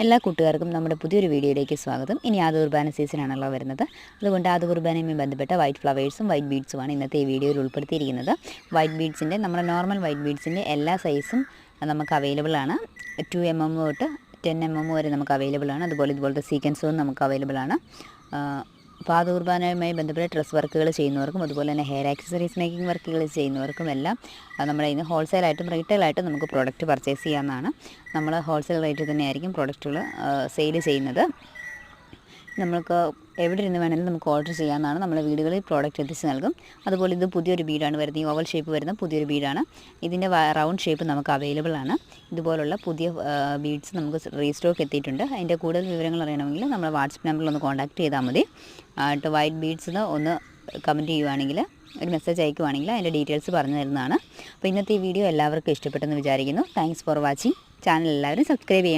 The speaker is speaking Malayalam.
എല്ലാ കൂട്ടുകാർക്കും നമ്മുടെ പുതിയൊരു വീഡിയോയിലേക്ക് സ്വാഗതം. ഇനി ആദ്യ കുർബാന സീസണാണല്ലോ വരുന്നത്. അതുകൊണ്ട് ആദ്യ കുർബാനയുമായി ബന്ധപ്പെട്ട വൈറ്റ് ഫ്ലവേഴ്സും വൈറ്റ് ബീഡ്സുമാണ് ഇന്നത്തെ ഈ വീഡിയോയിൽ ഉൾപ്പെടുത്തിയിരിക്കുന്നത്. വൈറ്റ് ബീഡ്സിൻ്റെ നമ്മുടെ നോർമൽ വൈറ്റ് ബീഡ്സിൻ്റെ എല്ലാ സൈസും നമുക്ക് അവൈലബിൾ ആണ്. 2mm തൊട്ട് 10mm വരെ നമുക്ക് അവൈലബിൾ ആണ്. അതുപോലെ ഇതുപോലത്തെ സീക്വൻസും നമുക്ക് അവൈലബിൾ ആണ്. പാത കുർബാനയുമായി ബന്ധപ്പെട്ട ഡ്രസ് വർക്കുകൾ ചെയ്യുന്നവർക്കും അതുപോലെ തന്നെ ഹെയർ ആക്സസറീസ് മേക്കിംഗ് വർക്കുകൾ ചെയ്യുന്നവർക്കും എല്ലാം നമ്മുടെ ഇന്ന് ഹോൾസെയിലായിട്ടും റീറ്റെയിലായിട്ടും നമുക്ക് പ്രോഡക്റ്റ് പർച്ചേസ് ചെയ്യാവുന്നതാണ്. നമ്മൾ ഹോൾസെയിൽ റേറ്റ് തന്നെയായിരിക്കും പ്രോഡക്റ്റുകൾ സെയിൽ ചെയ്യുന്നത്. നമുക്ക് എവിടെ ഇരുന്ന് വേണമെങ്കിലും നമുക്ക് ഓർഡർ ചെയ്യാവുന്നതാണ്. നമ്മുടെ വീടുകളിൽ പ്രോഡക്റ്റ് എത്തിച്ച് നൽകും. അതുപോലെ ഇത് പുതിയൊരു ബീഡാണ് വരുന്നത്. ഈ ഓവൽ ഷേപ്പ് വരുന്ന പുതിയൊരു ബീഡാണ്. ഇതിൻ്റെ റൗണ്ട് ഷേപ്പ് നമുക്ക് അവൈലബിൾ ആണ്. ഇതുപോലുള്ള പുതിയ ബീഡ്സ് നമുക്ക് റീസ്റ്റോക്ക് എത്തിയിട്ടുണ്ട്. അതിൻ്റെ കൂടുതൽ വിവരങ്ങൾ അറിയണമെങ്കിൽ നമ്മൾ വാട്സപ്പ് നമ്പറിൽ ഒന്ന് കോൺടാക്ട് ചെയ്താൽ മതി. വൈറ്റ് ബീഡ്സിന് ഒന്ന് കമൻറ്റ് ചെയ്യുവാണെങ്കിൽ ഒരു മെസ്സേജ് അയക്കുവാണെങ്കിൽ അതിൻ്റെ ഡീറ്റെയിൽസ് പറഞ്ഞു തരുന്നതാണ്. അപ്പോൾ ഇന്നത്തെ ഈ വീഡിയോ എല്ലാവർക്കും ഇഷ്ടപ്പെട്ടെന്ന് വിചാരിക്കുന്നു. Thanks for watching. ചാനൽ എല്ലാവരും സബ്സ്ക്രൈബ് ചെയ്യണം.